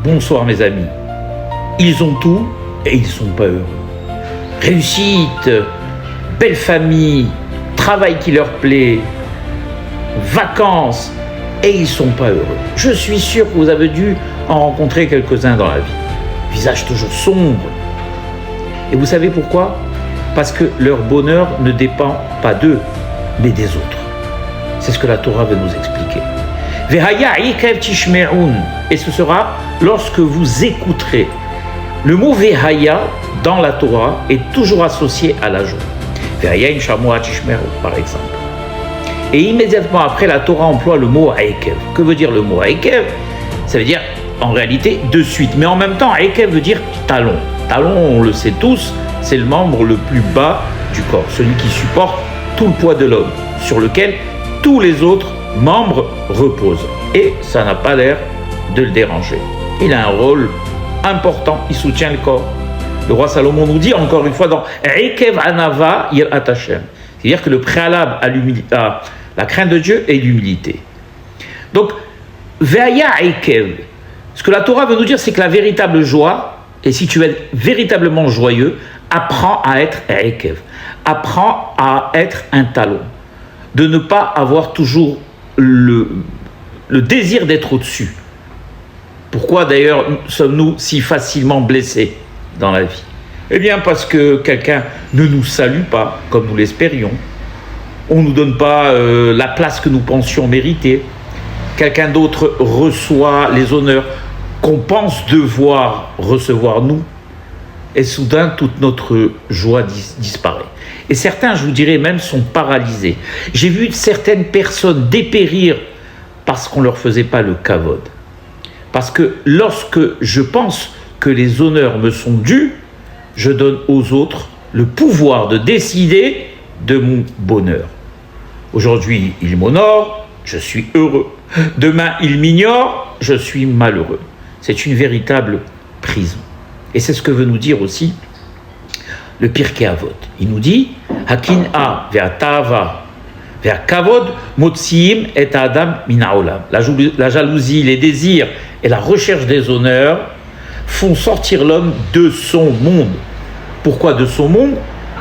Bonsoir mes amis. Ils ont tout et ils ne sont pas heureux. Réussite, belle famille, travail qui leur plaît, vacances, et ils ne sont pas heureux. Je suis sûr que vous avez dû en rencontrer quelques-uns dans la vie. Visage toujours sombre. Et vous savez pourquoi ? Parce que leur bonheur ne dépend pas d'eux, mais des autres. C'est ce que la Torah veut nous expliquer. Et ce sera lorsque vous écouterez. Le mot Vehaya dans la Torah est toujours associé à la joie. Vehaya in shamua tishmeru, par exemple. Et immédiatement après, la Torah emploie le mot Aekev. Que veut dire le mot Aekev ? Ça veut dire en réalité de suite. Mais en même temps, Aekev veut dire talon. Talon, on le sait tous, c'est le membre le plus bas du corps, celui qui supporte tout le poids de l'homme, sur lequel tous les autres membres reposent. Et ça n'a pas l'air de le déranger. Il a un rôle important, il soutient le corps. Le roi Salomon nous dit encore une fois dans Aekev Anava Yirat Hashem. C'est-à-dire que le préalable à la crainte de Dieu est l'humilité. Donc, Ve'aya Aekev. Ce que la Torah veut nous dire, c'est que la véritable joie, et si tu es véritablement joyeux, apprends à être Aekev. Apprends à être un talon. De ne pas avoir toujours le désir d'être au-dessus. Pourquoi d'ailleurs sommes-nous si facilement blessés dans la vie ? Eh bien parce que quelqu'un ne nous salue pas comme nous l'espérions. On ne nous donne pas la place que nous pensions mériter. Quelqu'un d'autre reçoit les honneurs qu'on pense devoir recevoir nous. Et soudain, toute notre joie disparaît. Et certains, je vous dirais même, sont paralysés. J'ai vu certaines personnes dépérir parce qu'on ne leur faisait pas le kavod. Parce que lorsque je pense que les honneurs me sont dus, je donne aux autres le pouvoir de décider de mon bonheur. Aujourd'hui, il m'honore, je suis heureux. Demain, il m'ignore, je suis malheureux. C'est une véritable prison. Et c'est ce que veut nous dire aussi le Pirkei Avot. Il nous dit Hakin'a ve'atava ve'akavod motziim et adam min ha'olam. La jalousie, les désirs et la recherche des honneurs font sortir l'homme de son monde. Pourquoi de son monde ?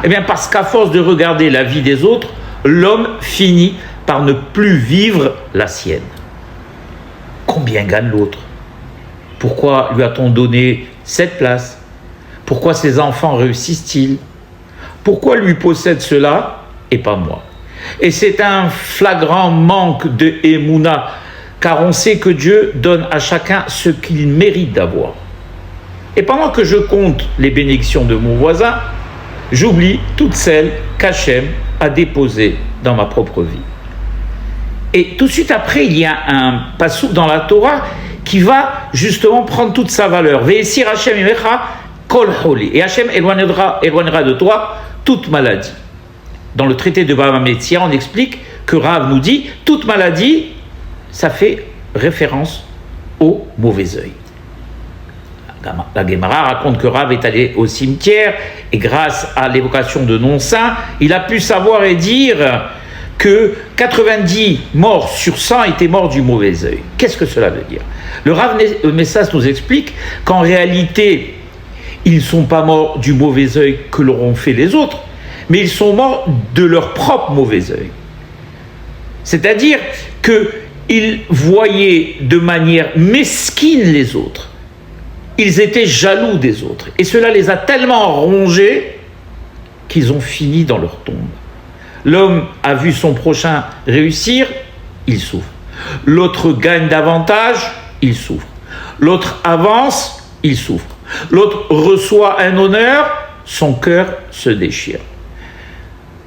Eh bien parce qu'à force de regarder la vie des autres, l'homme finit par ne plus vivre la sienne. Combien gagne l'autre ? Pourquoi lui a-t-on donné cette place ? Pourquoi ses enfants réussissent-ils ? Pourquoi lui possède cela et pas moi ? Et c'est un flagrant manque de Emouna, car on sait que Dieu donne à chacun ce qu'il mérite d'avoir. Et pendant que je compte les bénédictions de mon voisin, j'oublie toutes celles qu'Hachem a déposées dans ma propre vie. Et tout de suite après, il y a un passouk dans la Torah qui va justement prendre toute sa valeur. Ve'esir Hachem imecha kol holi. Et Hachem éloignera de toi toute maladie. Dans le traité de Bava Metzia, on explique que Rav nous dit toute maladie, ça fait référence au mauvais œil. La Gemara raconte que Rav est allé au cimetière et grâce à l'évocation de non-saints, il a pu savoir et dire que 90 morts sur 100 étaient morts du mauvais œil. Qu'est-ce que cela veut dire ? Le Rav Messas nous explique qu'en réalité, ils ne sont pas morts du mauvais œil que leur ont fait les autres, mais ils sont morts de leur propre mauvais œil. C'est-à-dire qu'ils voyaient de manière mesquine les autres. Ils étaient jaloux des autres. Et cela les a tellement rongés qu'ils ont fini dans leur tombe. L'homme a vu son prochain réussir, il souffre. L'autre gagne davantage, il souffre. L'autre avance, il souffre. L'autre reçoit un honneur, son cœur se déchire.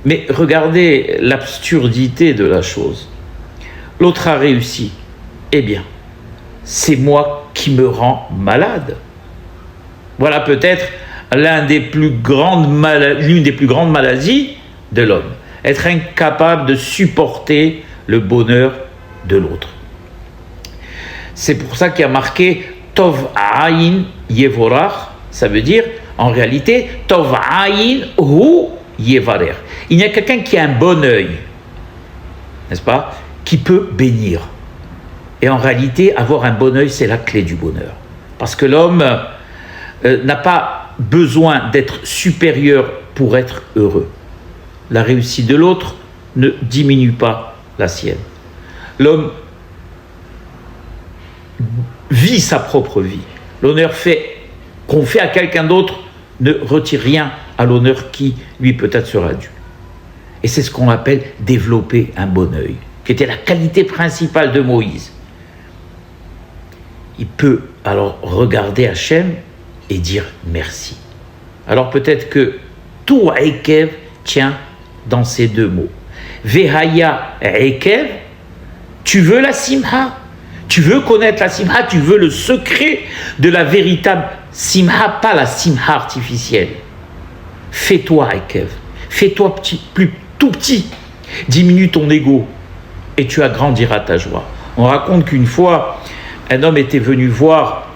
Mais regardez l'absurdité de la chose. L'autre a réussi. Eh bien, c'est moi qui me rend malade. Voilà peut-être l'une des plus grandes maladies de l'homme. Être incapable de supporter le bonheur de l'autre. C'est pour ça qu'il y a marqué Tov Ayin Yevorach, ça veut dire en réalité Tov Ayin Hu Yevarer. Il y a quelqu'un qui a un bon œil, n'est-ce pas, qui peut bénir. Et en réalité, avoir un bon œil, c'est la clé du bonheur. Parce que l'homme n'a pas besoin d'être supérieur pour être heureux. La réussite de l'autre ne diminue pas la sienne. L'homme vit sa propre vie. L'honneur qu'on fait à quelqu'un d'autre ne retire rien à l'honneur qui lui peut-être sera dû. Et c'est ce qu'on appelle développer un bon œil, qui était la qualité principale de Moïse. Il peut alors regarder Hachem et dire merci. Alors peut-être que tout Ekev tient dans ces deux mots. Vehaya Ekev, tu veux la simha, tu veux connaître la simha, tu veux le secret de la véritable simha, pas la simha artificielle. Fais-toi Ekev, fais-toi tout petit, diminue ton ego et tu agrandiras ta joie. On raconte qu'une fois, un homme était venu voir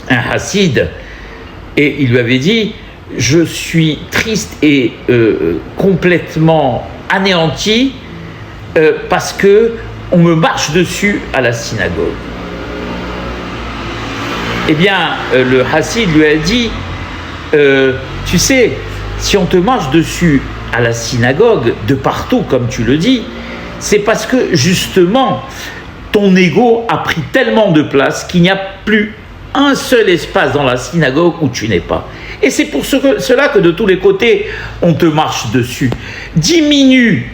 un hassid et il lui avait dit « Je suis triste et complètement anéanti parce que on me marche dessus à la synagogue. » Eh bien, le hassid lui a dit tu sais, si on te marche dessus à la synagogue, de partout, comme tu le dis, c'est parce que, justement, ton ego a pris tellement de place qu'il n'y a plus un seul espace dans la synagogue où tu n'es pas. Et c'est pour cela que de tous les côtés, on te marche dessus. Diminue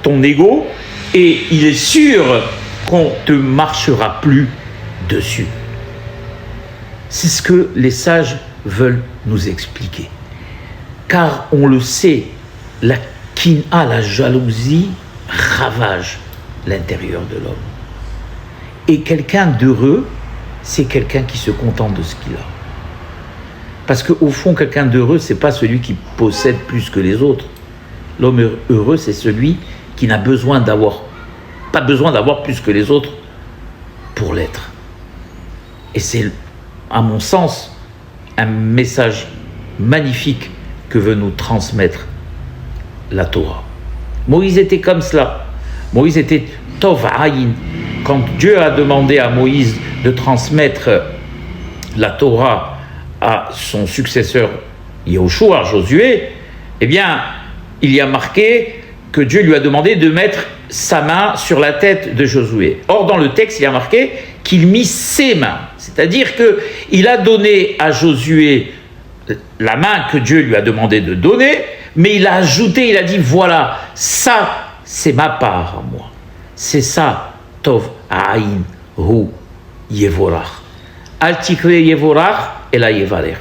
ton ego et il est sûr qu'on ne te marchera plus dessus. C'est ce que les sages veulent nous expliquer. Car on le sait, la kin'a, la jalousie, ravage l'intérieur de l'homme. Et quelqu'un d'heureux, c'est quelqu'un qui se contente de ce qu'il a. Parce qu'au fond, quelqu'un d'heureux, c'est pas celui qui possède plus que les autres. L'homme heureux, c'est celui qui n'a pas besoin d'avoir plus que les autres pour l'être. Et c'est, à mon sens, un message magnifique que veut nous transmettre la Torah. Moïse était comme cela. Moïse était Tov Ayin. Quand Dieu a demandé à Moïse de transmettre la Torah à son successeur Yehoshua, Josué, eh bien, il y a marqué que Dieu lui a demandé de mettre sa main sur la tête de Josué. Or, dans le texte, il y a marqué qu'il mit ses mains. C'est-à-dire qu'il a donné à Josué la main que Dieu lui a demandé de donner, mais il a ajouté, il a dit, voilà, ça, c'est ma part à moi. C'est ça, Tov Aïn Hu Yevorach. Al Tikve Yevorach et la Yevaler.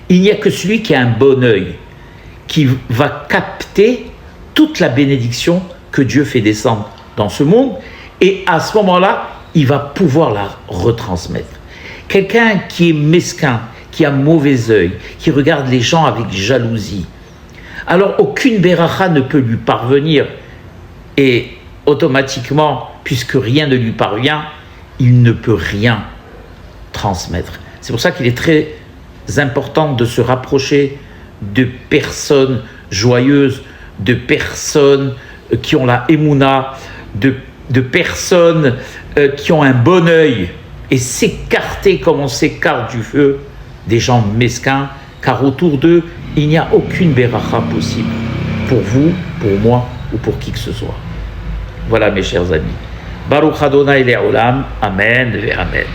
Il n'y a que celui qui a un bon œil, qui va capter toute la bénédiction que Dieu fait descendre dans ce monde, et à ce moment-là, il va pouvoir la retransmettre. Quelqu'un qui est mesquin, qui a mauvais œil, qui regarde les gens avec jalousie, alors aucune beracha ne peut lui parvenir, et automatiquement, puisque rien ne lui parvient, il ne peut rien transmettre. C'est pour ça qu'il est très important de se rapprocher de personnes joyeuses, de personnes qui ont la émouna, de personnes qui ont un bon œil, et s'écarter comme on s'écarte du feu des gens mesquins, car autour d'eux, il n'y a aucune beracha possible, pour vous, pour moi ou pour qui que ce soit. Voilà mes chers amis. Baruch Adonai Le'olam, Amen ve Amen.